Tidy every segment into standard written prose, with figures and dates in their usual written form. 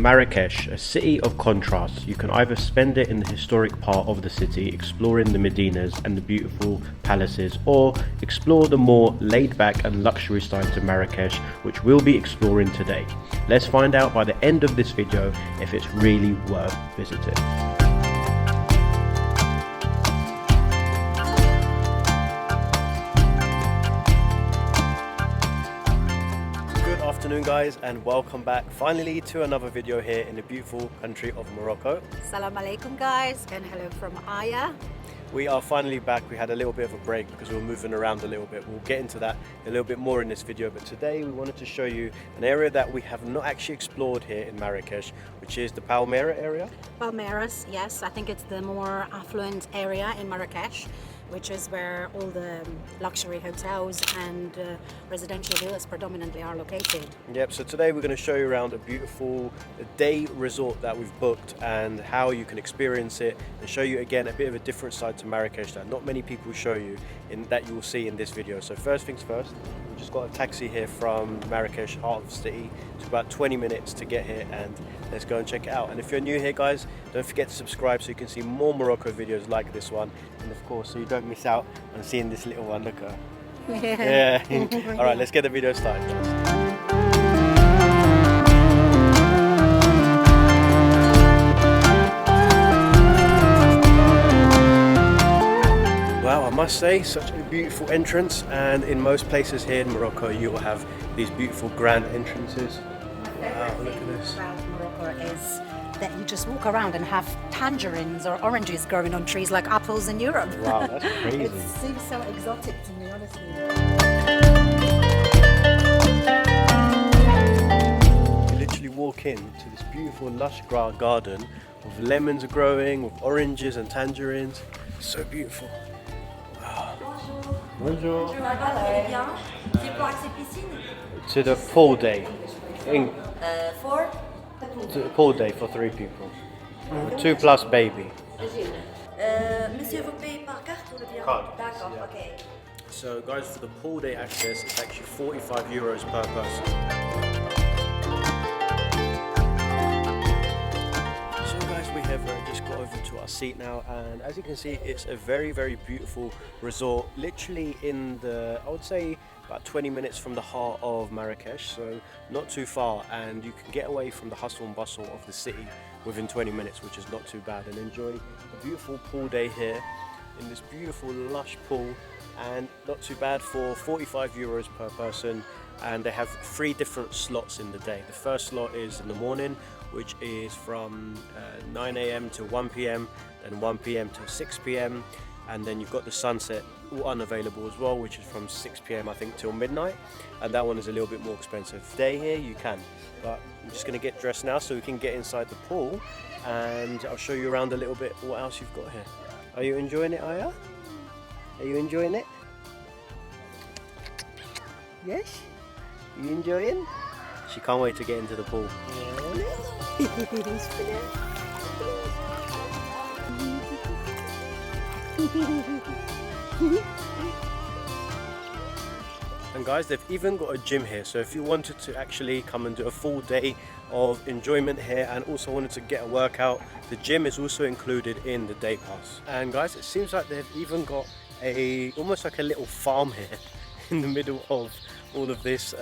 Marrakech, a city of contrasts. You can either spend it in the historic part of the city, exploring the Medinas and the beautiful palaces, or explore the more laid-back and luxury sides of Marrakech, which we'll be exploring today. Let's find out by the end of this video if it's really worth visiting. Good afternoon guys, and welcome back finally to another video here in the beautiful country of Morocco. Assalamu alaikum guys, and hello from Aya. We are finally back. We had a little bit of a break because we were moving around a little bit. We'll get into that a little bit more in this video, but today we wanted to show you an area that we have not actually explored here in Marrakech, which is the Palmeraie area. Palmeraie, yes, I think it's the more affluent area in Marrakech, which is where all the luxury hotels and residential villas predominantly are located. Yep, so today we're going to show you around a beautiful day resort that we've booked and how you can experience it, and show you again a bit of a different side to Marrakech that not many people show you, that you will see in this video. So first things first, we've just got a taxi here from Marrakech, heart of the city. It's about 20 minutes to get here, and let's go and check it out. And if you're new here guys, don't forget to subscribe so you can see more Morocco videos like this one, and of course so you don't miss out on seeing this little one. Look at her. Yeah. All right, let's get the video started guys. Wow, I must say, such a beautiful entrance, and in most places here in Morocco you will have these beautiful grand entrances. Wow, look at this. About Morocco is that you just walk around and have tangerines or oranges growing on trees like apples in Europe. Wow, that's crazy. It seems so exotic to me, honestly. You literally walk into this beautiful lush garden with lemons growing, with oranges and tangerines. So beautiful. Wow. Bonjour. To the pool day. For? To the pool day for 3 people. 2 plus baby. Monsieur, vous payez par carte ou bien? Card. D'accord, Yeah. okay. So guys, for the pool day access, it's actually 45 euros per person. So guys, we have just got over to our seat now, and as you can see, it's a very, very beautiful resort, literally in the, I would say, about 20 minutes from the heart of Marrakech, so not too far, and you can get away from the hustle and bustle of the city within 20 minutes, which is not too bad, and enjoy a beautiful pool day here in this beautiful lush pool, and not too bad for 45 euros per person. And they have 3 different slots in the day. The first slot is in the morning, which is from 9 a.m. to 1 p.m, then 1 p.m. to 6 p.m, and then you've got the sunset all unavailable as well, which is from 6 p.m. I think till midnight, and that one is a little bit more expensive. Stay here you can, but I'm just going to get dressed now so we can get inside the pool, and I'll show you around a little bit what else you've got here. Are you enjoying it, Aya? Are you enjoying it? Yes? You enjoying? She can't wait to get into the pool. And guys, they've even got a gym here, so if you wanted to actually come and do a full day of enjoyment here and also wanted to get a workout, the gym is also included in the day pass. And guys, it seems like they've even got almost like a little farm here in the middle of all of this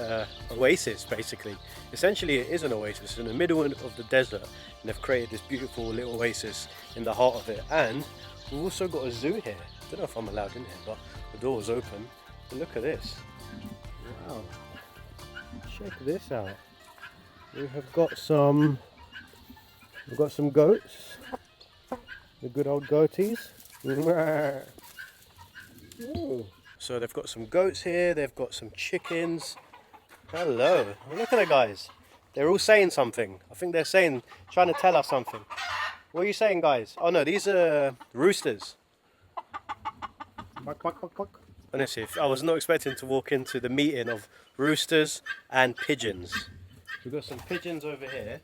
oasis. Basically, essentially it is an oasis in the middle of the desert, and they've created this beautiful little oasis in the heart of it. And we've also got a zoo here. I don't know if I'm allowed in here, but the door's open. But look at this. Wow, check this out. We've got some goats, the good old goaties. Ooh. So they've got some goats here, they've got some chickens. Hello, look at the guys. They're all saying something. I think they're trying to tell us something. What are you saying, guys? Oh no, these are roosters. Quack, quack, quack, quack. Honestly, I was not expecting to walk into the meeting of roosters and pigeons. We've got some pigeons over here.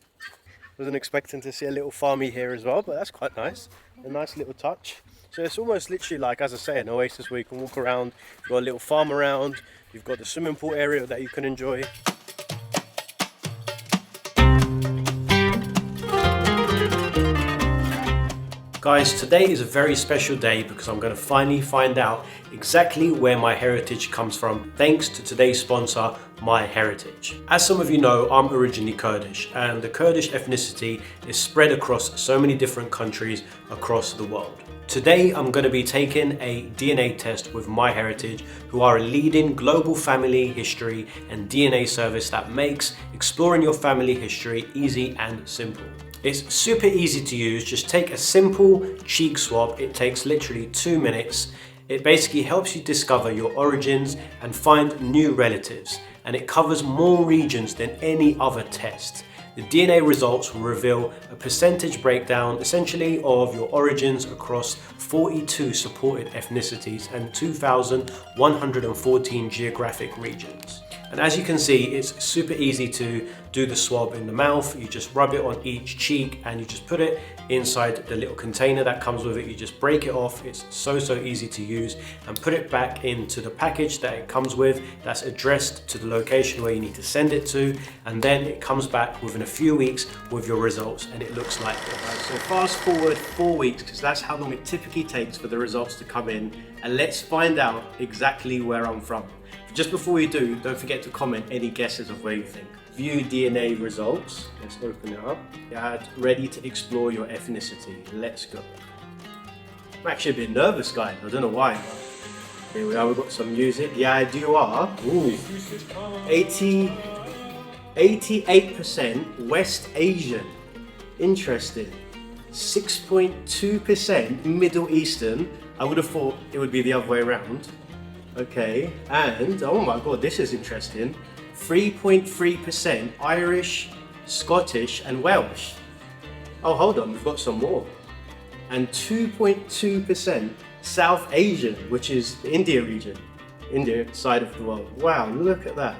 Wasn't expecting to see a little farmy here as well, but that's quite nice. A nice little touch. So it's almost literally like, as I say, an oasis where you can walk around. You've got a little farm around. You've got the swimming pool area that you can enjoy. Guys, today is a very special day because I'm going to finally find out exactly where my heritage comes from, thanks to today's sponsor, My Heritage. As some of you know, I'm originally Kurdish, and the Kurdish ethnicity is spread across so many different countries across the world. Today, I'm going to be taking a DNA test with My Heritage, who are a leading global family history and DNA service that makes exploring your family history easy and simple. It's super easy to use. Just take a simple cheek swab. It takes literally 2 minutes. It basically helps you discover your origins and find new relatives, and it covers more regions than any other test. The DNA results will reveal a percentage breakdown essentially of your origins across 42 supported ethnicities and 2,114 geographic regions. And as you can see, it's super easy to do the swab in the mouth. You just rub it on each cheek and you just put it inside the little container that comes with it. You just break it off. It's so easy to use, and put it back into the package that it comes with that's addressed to the location where you need to send it to, and then it comes back within a few weeks with your results, and it looks like this. So fast forward 4 weeks, because that's how long it typically takes for the results to come in, and let's find out exactly where I'm from. Just before we do, don't forget to comment any guesses of where you think. View DNA results. Let's open it up. Yeah, ready to explore your ethnicity. Let's go. I'm actually a bit nervous, guys. I don't know why. Here we are. We've got some music. Yeah, you are. Ooh. 88% West Asian. Interesting. 6.2% Middle Eastern. I would have thought it would be the other way around. Okay, and oh my god, this is interesting. 3.3% Irish, Scottish, and Welsh. Oh, hold on, we've got some more. And 2.2% South Asian, which is the India region, India side of the world. Wow, look at that.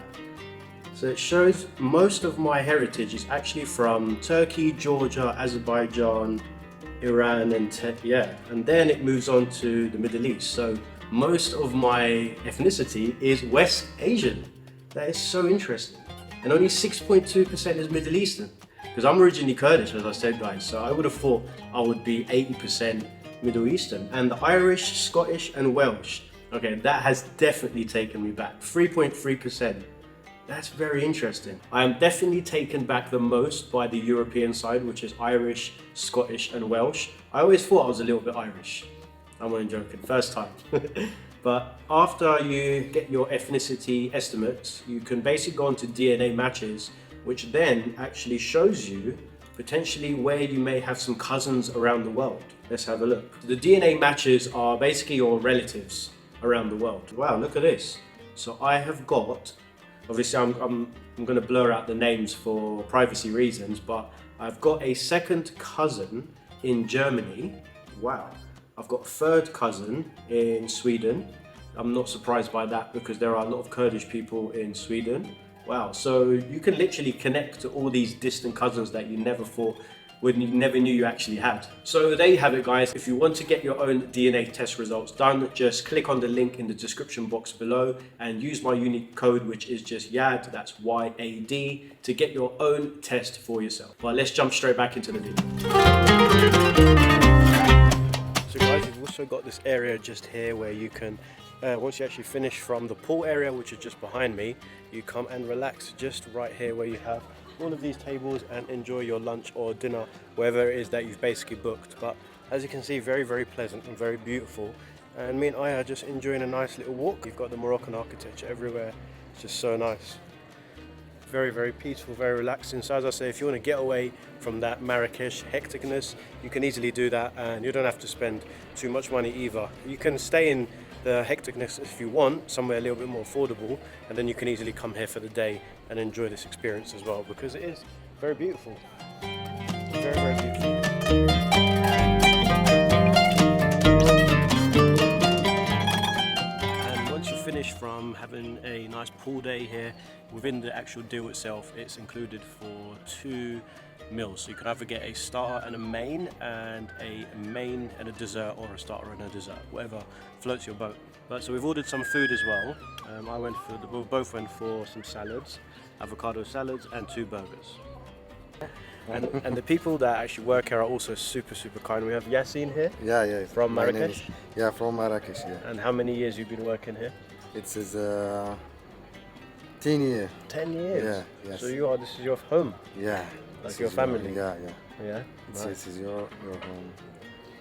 So it shows most of my heritage is actually from Turkey, Georgia, Azerbaijan, Iran, and then it moves on to the Middle East. So most of my ethnicity is West Asian. That is so interesting. And only 6.2% is Middle Eastern. Because I'm originally Kurdish, as I said, guys. So I would have thought I would be 80% Middle Eastern. And the Irish, Scottish, and Welsh. Okay, that has definitely taken me back. 3.3%. That's very interesting. I am definitely taken back the most by the European side, which is Irish, Scottish, and Welsh. I always thought I was a little bit Irish. I'm only joking, first time. But after you get your ethnicity estimates, you can basically go onto DNA matches, which then actually shows you potentially where you may have some cousins around the world. Let's have a look. The DNA matches are basically your relatives around the world. Wow, look at this. So I have got, obviously I'm going to blur out the names for privacy reasons, but I've got a second cousin in Germany. Wow. I've got a third cousin in Sweden. I'm not surprised by that because there are a lot of Kurdish people in Sweden. Wow, so you can literally connect to all these distant cousins that you never thought, you never knew you actually had. So there you have it, guys. If you want to get your own DNA test results done, just click on the link in the description box below and use my unique code, which is just YAD, that's Y-A-D, to get your own test for yourself. But let's jump straight back into the video. So guys, you've also got this area just here where you can, once you actually finish from the pool area, which is just behind me, you come and relax just right here where you have all of these tables and enjoy your lunch or dinner, wherever it is that you've basically booked. But as you can see, very pleasant and very beautiful. And me and I are just enjoying a nice little walk. You've got the Moroccan architecture everywhere. It's just so nice. Very peaceful, very relaxing. So as I say, if you want to get away from that Marrakesh hecticness, you can easily do that, and you don't have to spend too much money either. You can stay in the hecticness if you want, somewhere a little bit more affordable, and then you can easily come here for the day and enjoy this experience as well, because it is very beautiful. Very beautiful. Finish from having a nice pool day here, within the actual deal itself, it's included for 2 meals. So you could either get a starter and a main and a dessert, or a starter and a dessert, whatever floats your boat. But so we've ordered some food as well. We both went for some salads, avocado salads and 2 burgers. And the people that actually work here are also super kind. We have Yassine here. Yeah. From My name Marrakesh? is- from Marrakesh. Yeah. And how many years you've been working here? It is 10 years. 10 years. Yeah. Yes. So this is your home. Yeah. Like This your is family? Yeah. Yeah. It's, Nice. This is your home.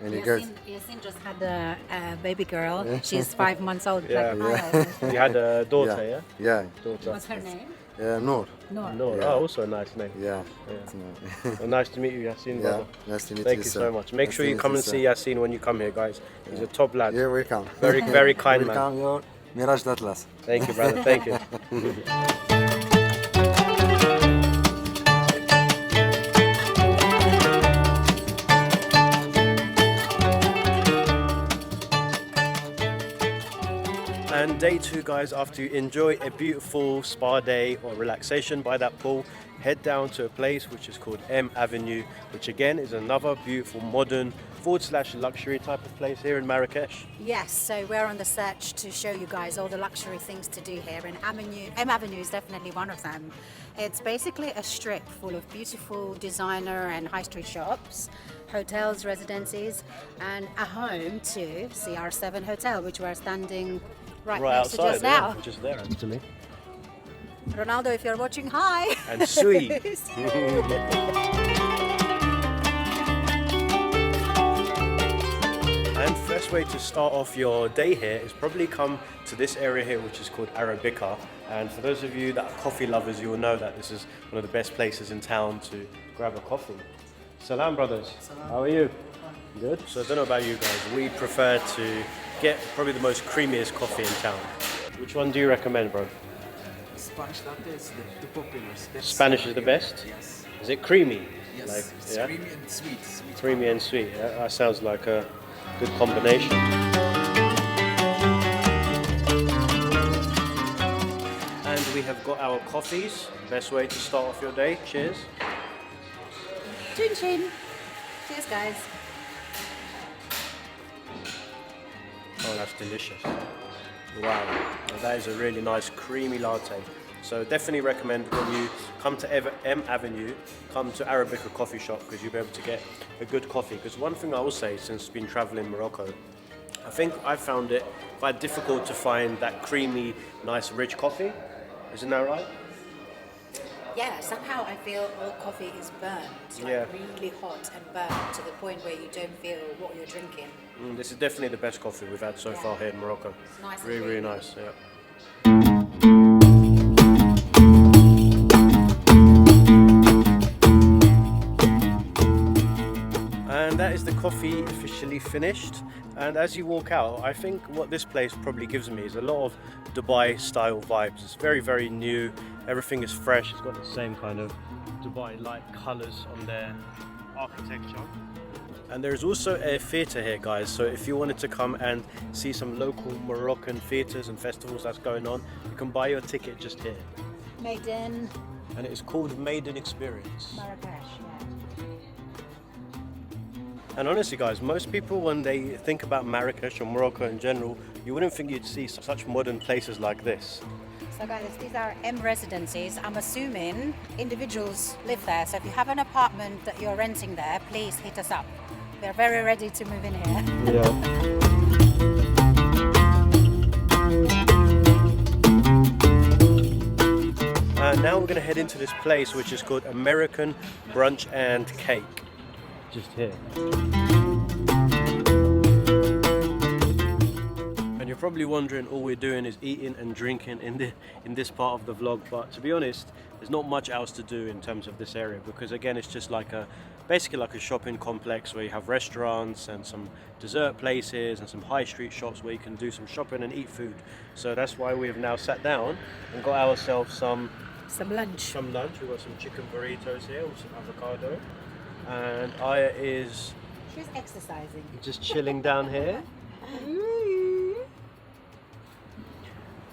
And you guys. Yassine just had a baby girl. She's 5 months old. Yeah. Like, You had a daughter, yeah? Yeah. Daughter. What's her name? Noor. No. Yeah. Oh, also a nice name. Yeah. Yeah. It's Noor. Well, nice to meet you, Yassine, Yeah. brother. Nice to meet Thank you. you sir. so much. Make Nice sure to you meet come and sir. see Yassine when you come here, guys. He's a top lad. You're welcome. Very kind man. Welcome your Mirage Atlas. Thank you, brother. Thank you. And day 2, guys, after you enjoy a beautiful spa day or relaxation by that pool, head down to a place which is called M Avenue, which again is another beautiful modern / luxury type of place here in Marrakesh. yes, so we're on the search to show you guys all the luxury things to do here. And M Avenue is definitely one of them. It's basically a strip full of beautiful designer and high street shops, hotels, residencies, and a home to CR7 Hotel, which we're standing right next to outside, just now. just there actually. Ronaldo, if you're watching, hi! And sweet. And first way to start off your day here is probably come to this area here, which is called Arabica. And for those of you that are coffee lovers, you will know that this is one of the best places in town to grab a coffee. Salam, brothers. Salam. How are you? Good. So I don't know about you guys. We prefer to get probably the most creamiest coffee in town. Which one do you recommend, bro? Spanish latte is the popular. Spanish is the best? Yes. Is it creamy? Yes. It's yeah? creamy and sweet. Creamy and sweet. Yeah? That sounds like a good combination. And we have got our coffees. Best way to start off your day. Cheers. Chin chin! Cheers, guys. Oh, that's delicious. Wow, now that is a really nice creamy latte. So definitely recommend when you come to M Avenue, come to Arabica coffee shop because you'll be able to get a good coffee. Because one thing I will say, since been traveling Morocco, I think I found it quite difficult to find that creamy, nice, rich coffee. Isn't that right? Yeah, somehow I feel all coffee is burnt, like Yeah. really hot and burnt to the point where you don't feel what you're drinking. This is definitely the best coffee we've had so far here in Morocco. It's nice and Really, really creamy. nice. Yeah. And that is the coffee officially finished. And as you walk out, I think what this place probably gives me is a lot of Dubai style vibes. It's very, very new. Everything is fresh. It's got the same kind of Dubai-like colours on their architecture. And there's also a theatre here, guys. So if you wanted to come and see some local Moroccan theatres and festivals that's going on, you can buy your ticket just here. Made in And it is called Maiden Experience. Marrakesh, yeah. And honestly, guys, most people, when they think about Marrakesh or Morocco in general, you wouldn't think you'd see such modern places like this. So guys, these are M residencies. I'm assuming individuals live there. So if you have an apartment that you're renting there, please hit us up. We're very ready to move in here. Yeah. Now we're going to head into this place which is called American Brunch and Cake. Just here. And you're probably wondering all we're doing is eating and drinking in this part of the vlog, but to be honest, there's not much else to do in terms of this area because again it's just like basically like a shopping complex where you have restaurants and some dessert places and some high street shops where you can do some shopping and eat food. So that's why we have now sat down and got ourselves some lunch. We've got some chicken burritos here with some avocado, and Aya is She's exercising. just chilling down here.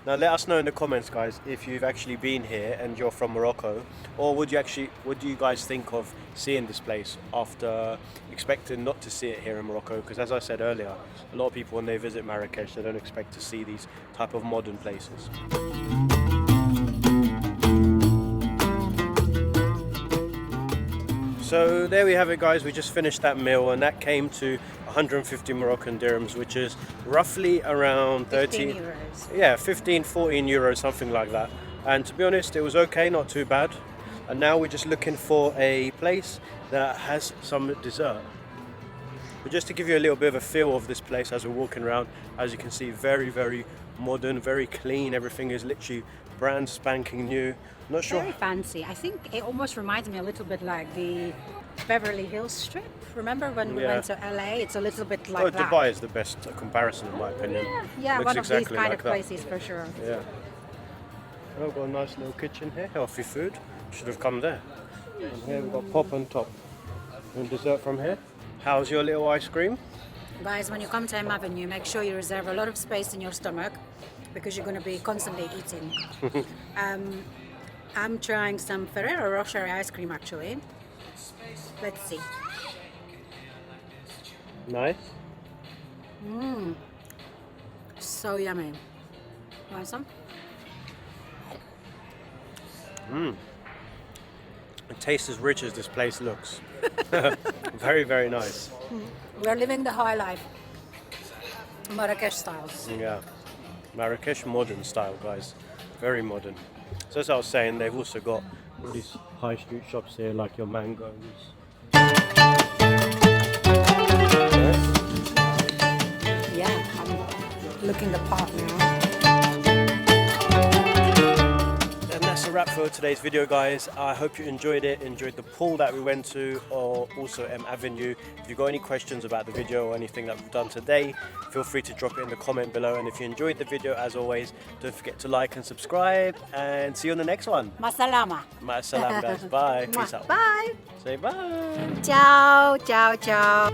Now let us know in the comments, guys, if you've actually been here and you're from Morocco, or what do you guys think of seeing this place after expecting not to see it here in Morocco? Because as I said earlier, a lot of people when they visit Marrakesh, they don't expect to see these type of modern places. So there we have it, guys. We just finished that meal, and that came to 150 Moroccan dirhams, which is roughly around 15 euros. Yeah, 15, 14 euros, something like that. And to be honest, it was okay, not too bad. And now we're just looking for a place that has some dessert. But just to give you a little bit of a feel of this place as we're walking around, as you can see, very, very modern, very clean. Everything is literally brand spanking new. Not sure. Very fancy. I think it almost reminds me a little bit like the Beverly Hills Strip. Remember when we went to LA? It's a little bit like that. Dubai is the best comparison in my opinion. Yeah, Looks one of exactly these kind like of that. places for sure. Yeah. Oh, we've got a nice little kitchen here, healthy food. Should have come there. And here we've got pop on top. And dessert from here. How's your little ice cream? Guys, when you come to M Avenue, make sure you reserve a lot of space in your stomach because you're going to be constantly eating. I'm trying some Ferrero Rocher ice cream actually. Let's see. Nice. So yummy. Want some? It tastes as rich as this place looks. Very, very nice. We're living the high life. Marrakech style. Yeah. Marrakesh modern style, guys. Very modern. So as I was saying, they've also got all these high street shops here, like your mangoes. Yeah, I'm looking the part now. And that's a wrap for today's video, guys. I hope you enjoyed it, enjoyed the pool that we went to, or also M Avenue. If you've got any questions about the video or anything that we've done today, feel free to drop it in the comment below. And if you enjoyed the video, as always, don't forget to like and subscribe, and see you on the next one. Masalama. Ma'asalam, guys. Bye. Peace out. Bye. Say bye. Ciao, ciao, ciao.